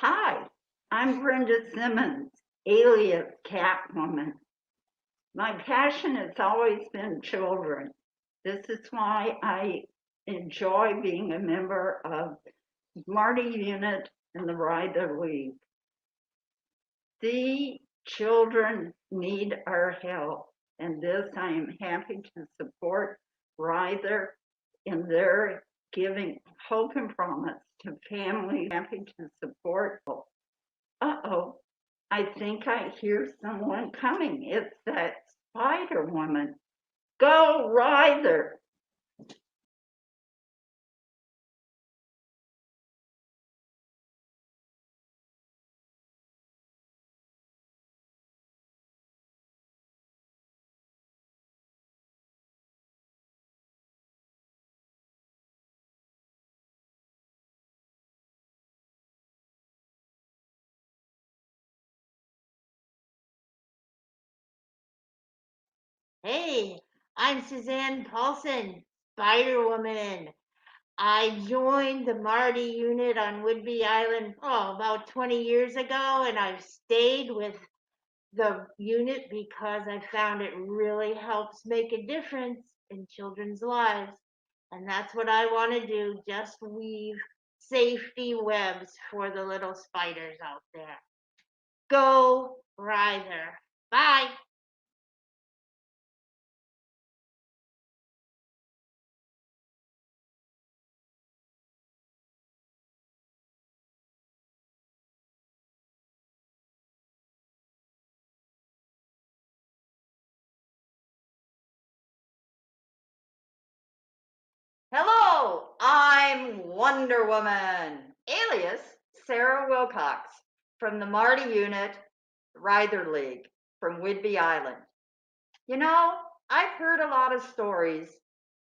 Hi, I'm Brenda Simmons, alias Catwoman. My passion has always been children. This is why I enjoy being a member of Marty Unit and the Ryther League. The children need our help, and this I am happy to support Ryther in their giving hope and promise to families. Happy to support. Uh-oh, I think I hear someone coming. It's that Spider Woman. Go, Ryther! Hey, I'm Suzanne Paulson, Spider Woman. I joined the Marty unit on Whidbey Island, about 20 years ago, and I've stayed with the unit because I found it really helps make a difference in children's lives. And that's what I want to do, just weave safety webs for the little spiders out there. Go, Ryther. Bye. Hello, I'm Wonder Woman, alias Sarah Wilcox from the Marty Unit, Ryther League from Whidbey Island. You know, I've heard a lot of stories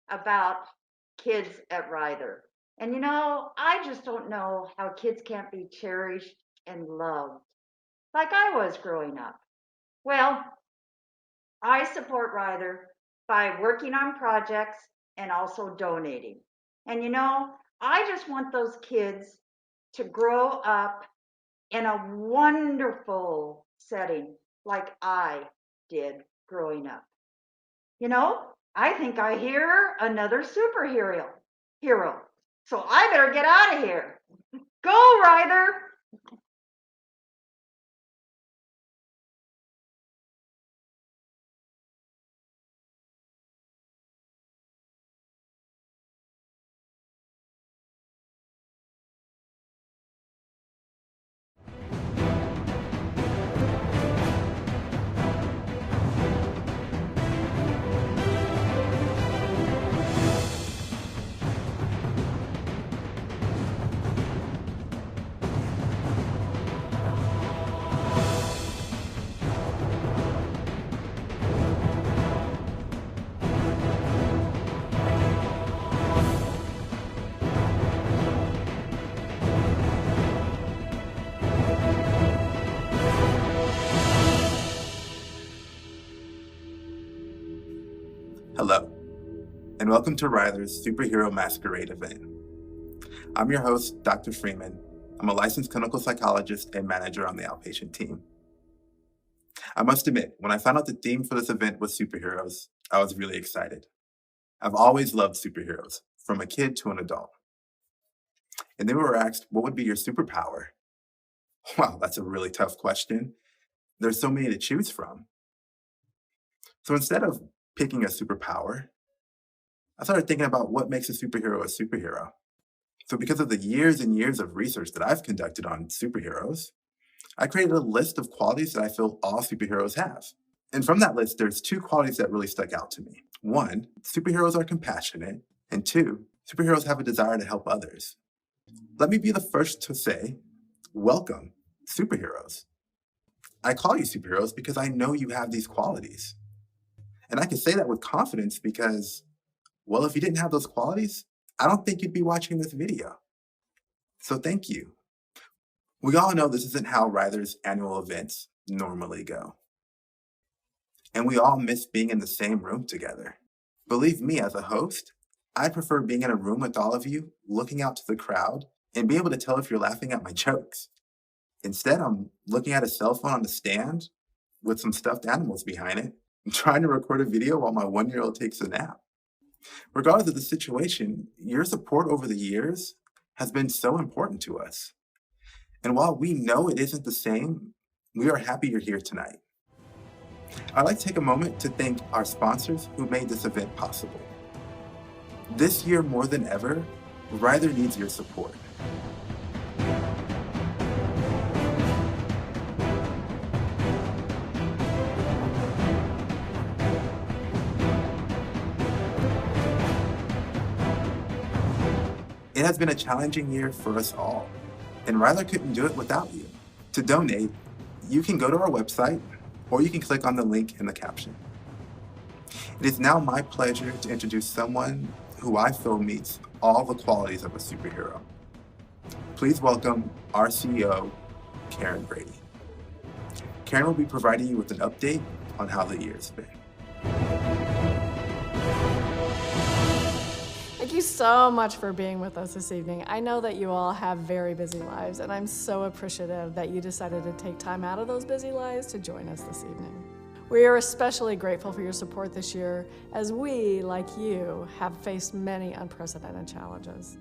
about kids at Ryther. And I just don't know how kids can't be cherished and loved like I was growing up. Well, I support Ryther by working on projects and also donating. And I just want those kids to grow up in a wonderful setting like I did growing up. I think I hear another superhero. So I better get out of here. Go, Ryther! Hello, and welcome to Ryther's Superhero Masquerade event. I'm your host, Dr. Freeman. I'm a licensed clinical psychologist and manager on the Outpatient team. I must admit, when I found out the theme for this event was superheroes, I was really excited. I've always loved superheroes, from a kid to an adult. And then we were asked, what would be your superpower? Wow, that's a really tough question. There's so many to choose from. So instead of picking a superpower, I started thinking about what makes a superhero. So because of the years and years of research that I've conducted on superheroes, I created a list of qualities that I feel all superheroes have. And from that list, there's two qualities that really stuck out to me. One, superheroes are compassionate. And two, superheroes have a desire to help others. Let me be the first to say, welcome, superheroes. I call you superheroes because I know you have these qualities. And I can say that with confidence because, well, if you didn't have those qualities, I don't think you'd be watching this video. So thank you. We all know this isn't how Ryther's annual events normally go. And we all miss being in the same room together. Believe me, as a host, I prefer being in a room with all of you, looking out to the crowd, and be able to tell if you're laughing at my jokes. Instead, I'm looking at a cell phone on the stand with some stuffed animals behind it and trying to record a video while my 1-year-old takes a nap. Regardless of the situation, your support over the years has been so important to us. And while we know it isn't the same, we are happy you're here tonight. I'd like to take a moment to thank our sponsors who made this event possible. This year more than ever, Ryther needs your support. It has been a challenging year for us all, and Ryther couldn't do it without you. To donate, you can go to our website, or you can click on the link in the caption. It is now my pleasure to introduce someone who I feel meets all the qualities of a superhero. Please welcome our CEO, Karen Brady. Karen will be providing you with an update on how the year's been. Thank you so much for being with us this evening. I know that you all have very busy lives, and I'm so appreciative that you decided to take time out of those busy lives to join us this evening. We are especially grateful for your support this year, as we, like you, have faced many unprecedented challenges.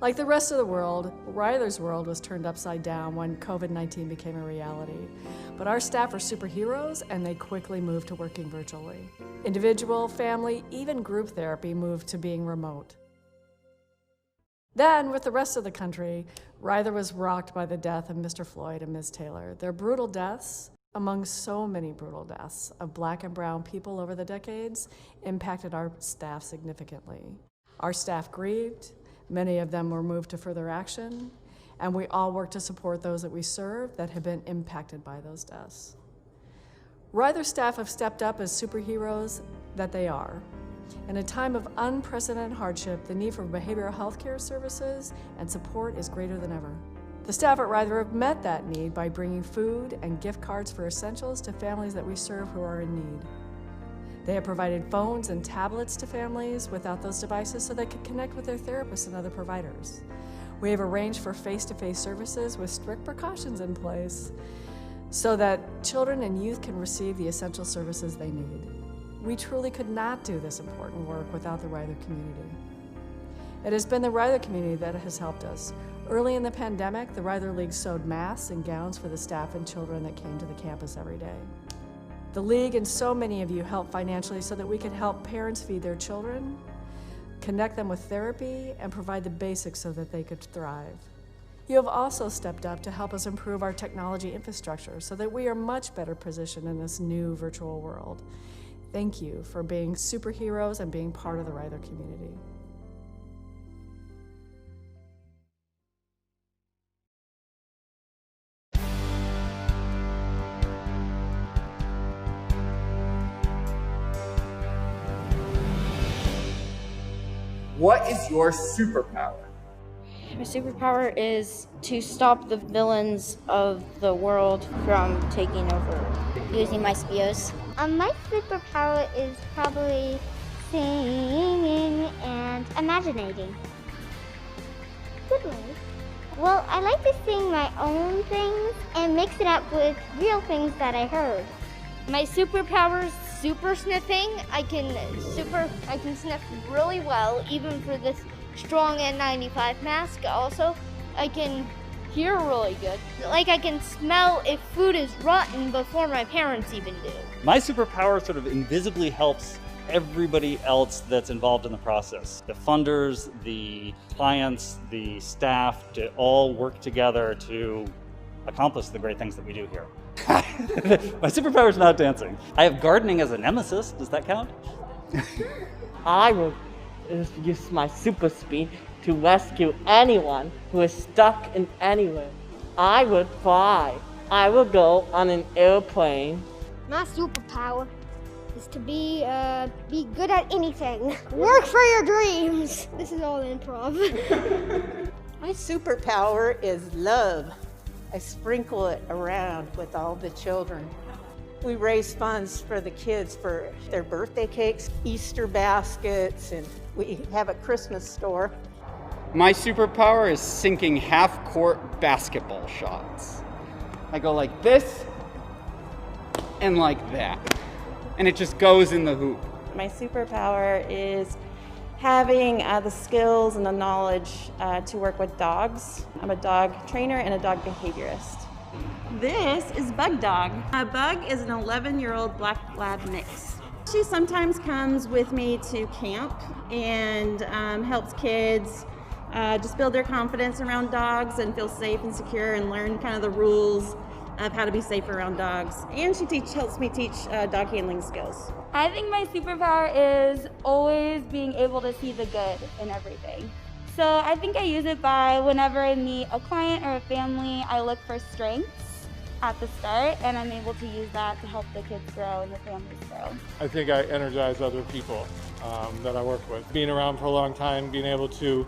Like the rest of the world, Ryther's world was turned upside down when COVID-19 became a reality. But our staff are superheroes, and they quickly moved to working virtually. Individual, family, even group therapy moved to being remote. Then, with the rest of the country, Ryther was rocked by the death of Mr. Floyd and Ms. Taylor. Their brutal deaths, among so many brutal deaths of Black and brown people over the decades, impacted our staff significantly. Our staff grieved. Many of them were moved to further action, and we all work to support those that we serve that have been impacted by those deaths. Ryther staff have stepped up as superheroes that they are. In a time of unprecedented hardship, the need for behavioral health care services and support is greater than ever. The staff at Ryther have met that need by bringing food and gift cards for essentials to families that we serve who are in need. They have provided phones and tablets to families without those devices so they could connect with their therapists and other providers. We have arranged for face-to-face services with strict precautions in place so that children and youth can receive the essential services they need. We truly could not do this important work without the Ryther community. It has been the Ryther community that has helped us. Early in the pandemic, the Ryther League sewed masks and gowns for the staff and children that came to the campus every day. The League and so many of you helped financially so that we could help parents feed their children, connect them with therapy, and provide the basics so that they could thrive. You have also stepped up to help us improve our technology infrastructure so that we are much better positioned in this new virtual world. Thank you for being superheroes and being part of the Ryther community. What is your superpower? My superpower is to stop the villains of the world from taking over. Using my spears. My superpower is probably singing and imaginating. Good way. Well, I like to sing my own things and mix it up with real things that I heard. My superpower is super sniffing. I can sniff really well, even for this strong N95 mask. Also, I can hear really good. Like I can smell if food is rotten before my parents even do. My superpower sort of invisibly helps everybody else that's involved in the process. The funders, the clients, the staff, to all work together to accomplish the great things that we do here. My superpower is not dancing. I have gardening as a nemesis. Does that count? I will use my super speed to rescue anyone who is stuck in anywhere. I would fly. I will go on an airplane. My superpower is to be good at anything. Work for your dreams. This is all improv. My superpower is love. I sprinkle it around with all the children. We raise funds for the kids for their birthday cakes, Easter baskets, and we have a Christmas store. My superpower is sinking half-court basketball shots. I go like this and like that. And it just goes in the hoop. My superpower is having the skills and the knowledge to work with dogs. I'm a dog trainer and a dog behaviorist. This is Bug Dog. Bug is an 11-year-old black lab mix. She sometimes comes with me to camp and helps kids just build their confidence around dogs and feel safe and secure and learn kind of the rules of how to be safe around dogs. And she helps me teach dog handling skills. I think my superpower is always being able to see the good in everything. So I think I use it by whenever I meet a client or a family, I look for strengths at the start, and I'm able to use that to help the kids grow and the families grow. I think I energize other people that I work with. Being around for a long time, being able to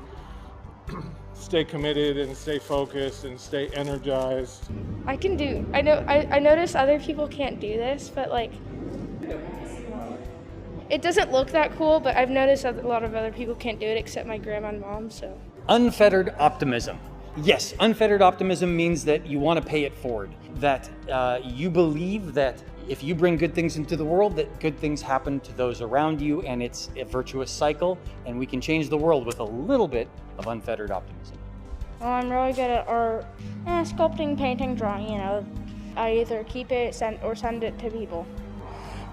stay committed and stay focused and stay energized. I notice other people can't do this, but like, it doesn't look that cool, but I've noticed that a lot of other people can't do it except my grandma and mom, so. Unfettered optimism. Yes, unfettered optimism means that you want to pay it forward, that you believe that if you bring good things into the world, that good things happen to those around you, and it's a virtuous cycle, and we can change the world with a little bit of unfettered optimism. Well, I'm really good at art, sculpting, painting, drawing, you know. I either keep it or send it to people.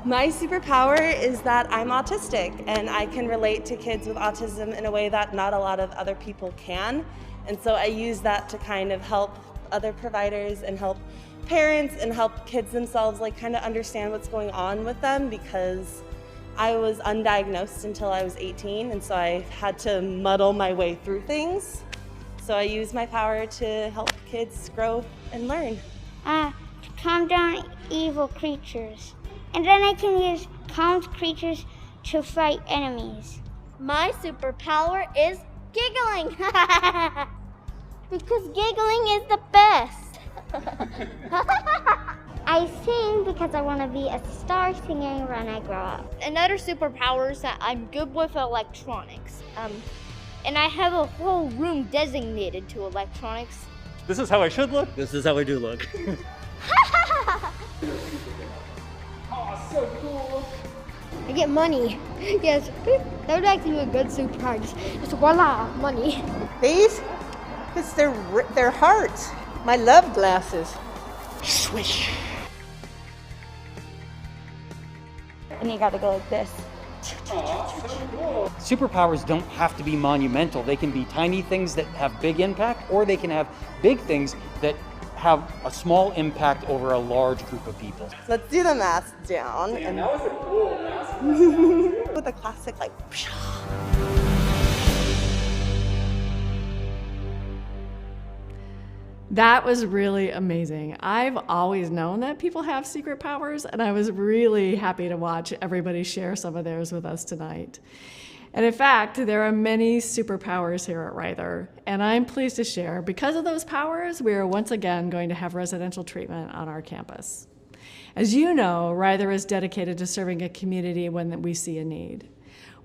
My superpower is that I'm autistic and I can relate to kids with autism in a way that not a lot of other people can. And so I use that to kind of help other providers and help parents and help kids themselves like kind of understand what's going on with them, because I was undiagnosed until I was 18, and so I had to muddle my way through things. So I use my power to help kids grow and learn. To calm down evil creatures. And then I can use calm creatures to fight enemies. My superpower is giggling. Because giggling is the best. I sing because I want to be a star singer when I grow up. Another superpower is that I'm good with electronics. And I have a whole room designated to electronics. This is how I should look. This is how I do look. Oh, so cool. I get money. Yes, that would actually be a good superpower. Just voila, money. These? It's their hearts. My love glasses. Swish. And you gotta go like this. Superpowers don't have to be monumental. They can be tiny things that have big impact, or they can have big things that have a small impact over a large group of people. Let's do the mask down. Yeah, and that was a cool mask. With a classic like. That was really amazing. I've always known that people have secret powers, and I was really happy to watch everybody share some of theirs with us tonight. And in fact, there are many superpowers here at Ryther, and I'm pleased to share, because of those powers, we are once again going to have residential treatment on our campus. As you know, Ryther is dedicated to serving a community when we see a need.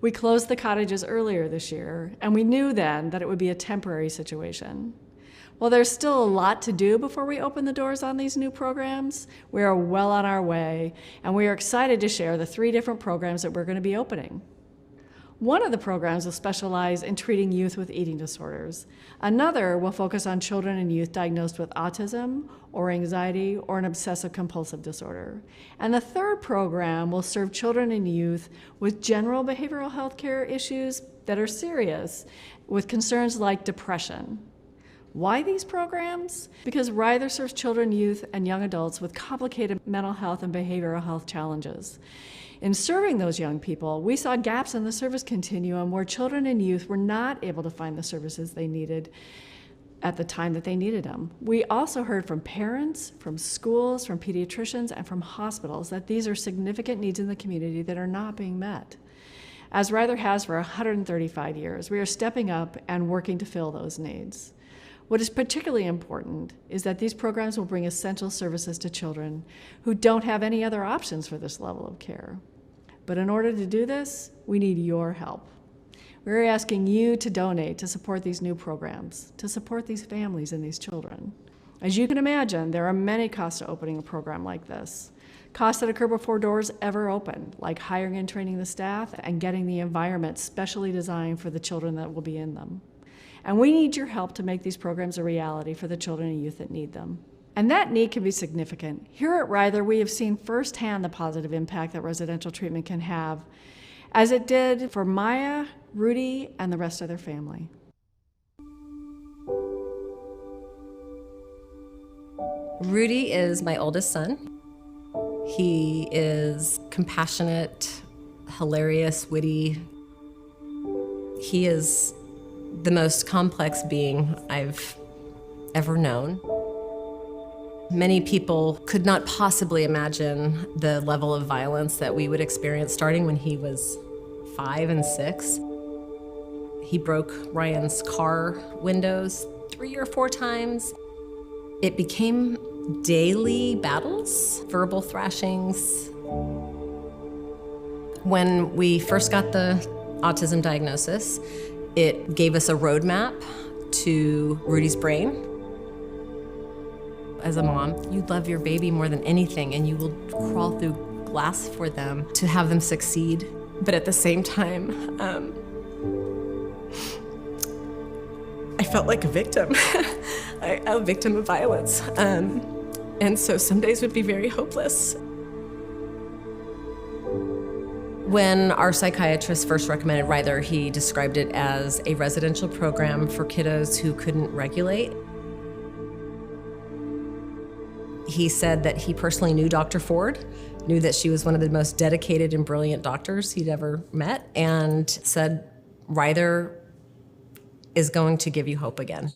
We closed the cottages earlier this year, and we knew then that it would be a temporary situation. While there's still a lot to do before we open the doors on these new programs, we are well on our way, and we are excited to share the 3 different programs that we're going to be opening. One of the programs will specialize in treating youth with eating disorders. Another will focus on children and youth diagnosed with autism or anxiety or an obsessive-compulsive disorder. And the third program will serve children and youth with general behavioral health care issues that are serious, with concerns like depression. Why these programs? Because Ryther serves children, youth, and young adults with complicated mental health and behavioral health challenges. In serving those young people, we saw gaps in the service continuum where children and youth were not able to find the services they needed at the time that they needed them. We also heard from parents, from schools, from pediatricians, and from hospitals that these are significant needs in the community that are not being met. As Ryther has for 135 years, we are stepping up and working to fill those needs. What is particularly important is that these programs will bring essential services to children who don't have any other options for this level of care. But in order to do this, we need your help. We're asking you to donate to support these new programs, to support these families and these children. As you can imagine, there are many costs to opening a program like this. Costs that occur before doors ever open, like hiring and training the staff and getting the environment specially designed for the children that will be in them. And we need your help to make these programs a reality for the children and youth that need them. And that need can be significant. Here at Ryther, we have seen firsthand the positive impact that residential treatment can have, as it did for Maya, Rudy, and the rest of their family. Rudy is my oldest son. He is compassionate, hilarious, witty. He is the most complex being I've ever known. Many people could not possibly imagine the level of violence that we would experience starting when he was 5 and 6. He broke Ryan's car windows 3 or 4 times. It became daily battles, verbal thrashings. When we first got the autism diagnosis, it gave us a roadmap to Rudy's brain. As a mom, you love your baby more than anything, and you will crawl through glass for them to have them succeed. But at the same time, I felt like a victim, a victim of violence. And so some days would be very hopeless. When our psychiatrist first recommended Ryther, he described it as a residential program for kiddos who couldn't regulate. He said that he personally knew Dr. Ford, knew that she was one of the most dedicated and brilliant doctors he'd ever met, and said, Ryther is going to give you hope again.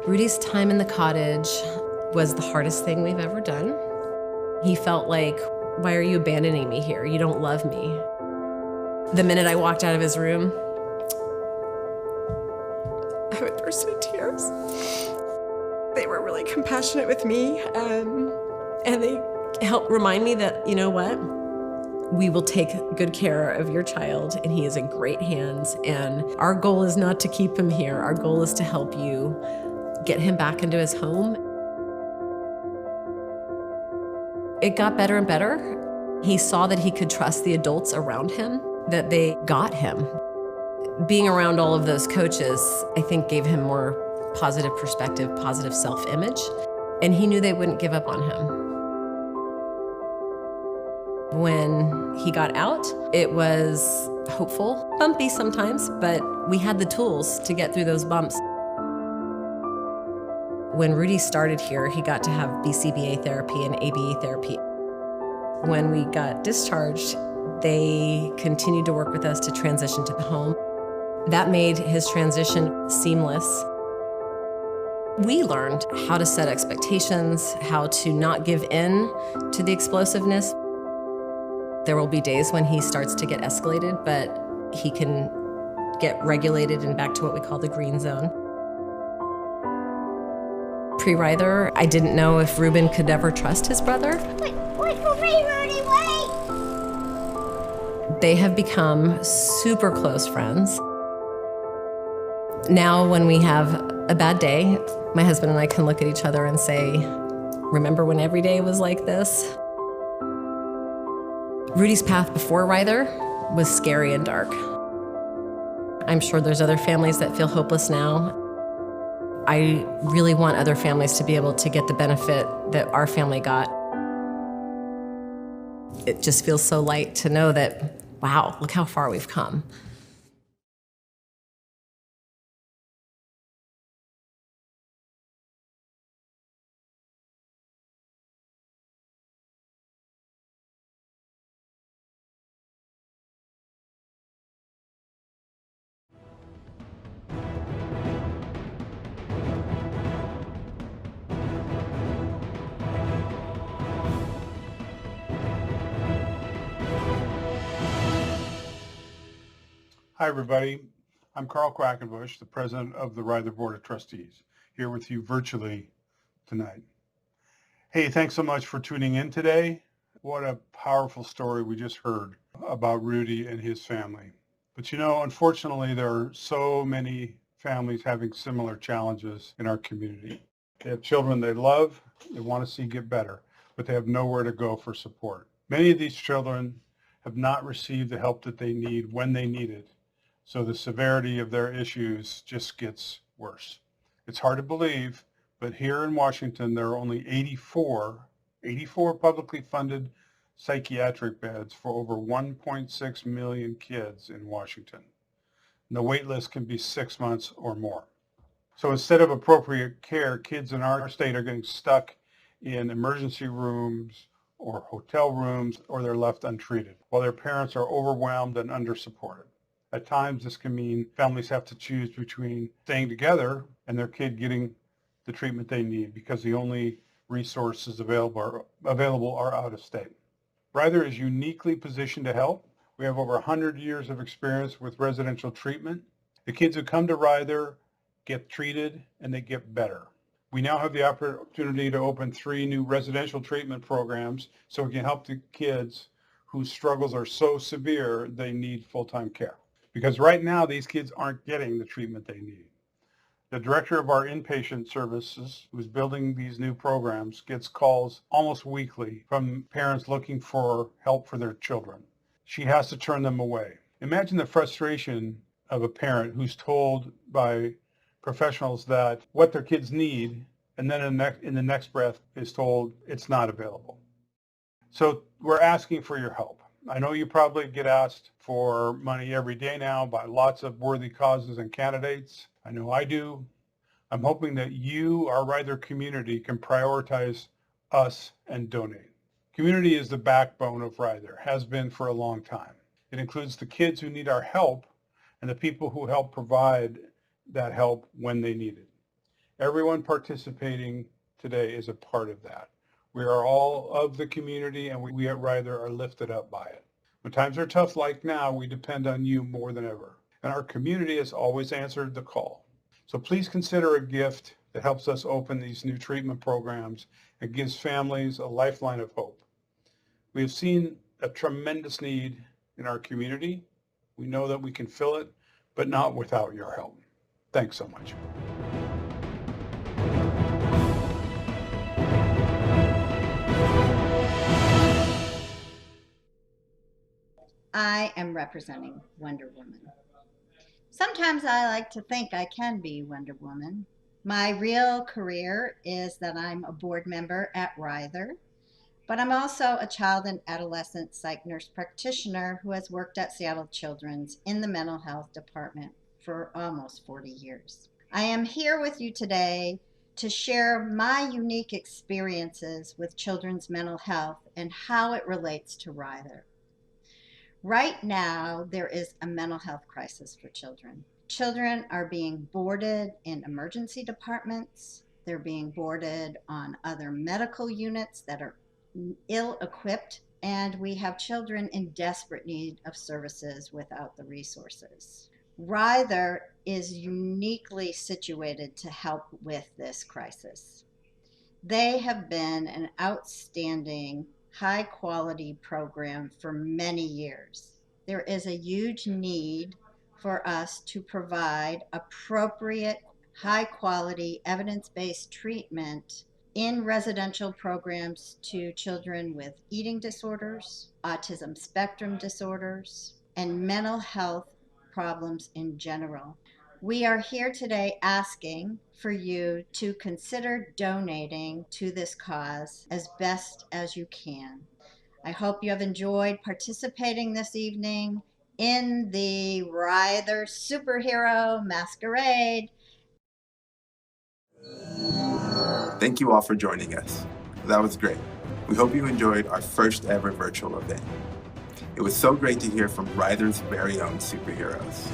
Rudy's time in the cottage was the hardest thing we've ever done. He felt like, why are you abandoning me here? You don't love me. The minute I walked out of his room, I would burst into tears. They were really compassionate with me, and they helped remind me that, you know what? We will take good care of your child, and he is in great hands, and our goal is not to keep him here. Our goal is to help you get him back into his home. It got better and better. He saw that he could trust the adults around him, that they got him. Being around all of those coaches, I think, gave him more positive perspective, positive self-image, and he knew they wouldn't give up on him. When he got out, it was hopeful, bumpy sometimes, but we had the tools to get through those bumps. When Rudy started here, he got to have BCBA therapy and ABA therapy. When we got discharged, they continued to work with us to transition to the home. That made his transition seamless. We learned how to set expectations, how to not give in to the explosiveness. There will be days when he starts to get escalated, but he can get regulated and back to what we call the green zone. Pre-Ryther, I didn't know if Ruben could ever trust his brother. Wait for me, Rudy, wait! They have become super close friends. Now when we have a bad day, my husband and I can look at each other and say, remember when every day was like this? Rudy's path before Ryther was scary and dark. I'm sure there's other families that feel hopeless now. I really want other families to be able to get the benefit that our family got. It just feels so light to know that, wow, look how far we've come. Hi, everybody. I'm Carl Quackenbush, the president of the Ryther Board of Trustees, here with you virtually tonight. Hey, thanks so much for tuning in today. What a powerful story we just heard about Rudy and his family. But you know, unfortunately, there are so many families having similar challenges in our community. They have children they love, they want to see get better, but they have nowhere to go for support. Many of these children have not received the help that they need when they need it, so the severity of their issues just gets worse. It's hard to believe, but here in Washington, there are only 84 publicly funded psychiatric beds for over 1.6 million kids in Washington. And the wait list can be 6 months or more. So instead of appropriate care, kids in our state are getting stuck in emergency rooms or hotel rooms, or they're left untreated, while their parents are overwhelmed and under-supported. At times, this can mean families have to choose between staying together and their kid getting the treatment they need because the only resources available are out of state. Ryther is uniquely positioned to help. We have over 100 years of experience with residential treatment. The kids who come to Ryther get treated and they get better. We now have the opportunity to open 3 new residential treatment programs so we can help the kids whose struggles are so severe they need full-time care. Because right now these kids aren't getting the treatment they need. The director of our inpatient services, who's building these new programs, gets calls almost weekly from parents looking for help for their children. She has to turn them away. Imagine the frustration of a parent who's told by professionals that what their kids need, and then in the next breath is told it's not available. So we're asking for your help. I know you probably get asked for money every day now by lots of worthy causes and candidates. I know I do. I'm hoping that you, our Ryther community, can prioritize us and donate. Community is the backbone of Ryther, has been for a long time. It includes the kids who need our help and the people who help provide that help when they need it. Everyone participating today is a part of that. We are all of the community, and we at Ryther are lifted up by it. When times are tough like now, we depend on you more than ever. And our community has always answered the call. So please consider a gift that helps us open these new treatment programs and gives families a lifeline of hope. We have seen a tremendous need in our community. We know that we can fill it, but not without your help. Thanks so much. I am representing Wonder Woman. Sometimes I like to think I can be Wonder Woman. My real career is that I'm a board member at Ryther, but I'm also a child and adolescent psych nurse practitioner who has worked at Seattle Children's in the mental health department for almost 40 years. I am here with you today to share my unique experiences with children's mental health and how it relates to Ryther. Right now, there is a mental health crisis for children. Children are being boarded in emergency departments. They're being boarded on other medical units that are ill-equipped, and we have children in desperate need of services without the resources. Ryther is uniquely situated to help with this crisis. They have been an outstanding high-quality program for many years. There is a huge need for us to provide appropriate, high-quality, evidence-based treatment in residential programs to children with eating disorders, autism spectrum disorders, and mental health problems in general. We are here today asking for you to consider donating to this cause as best as you can. I hope you have enjoyed participating this evening in the Ryther Superhero Masquerade. Thank you all for joining us. That was great. We hope you enjoyed our first ever virtual event. It was so great to hear from Ryther's very own superheroes.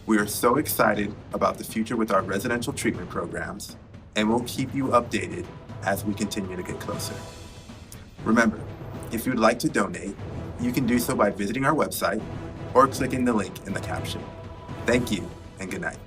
We are so excited about the future with our residential treatment programs, and we'll keep you updated as we continue to get closer. Remember, if you'd like to donate, you can do so by visiting our website or clicking the link in the caption. Thank you, and good night.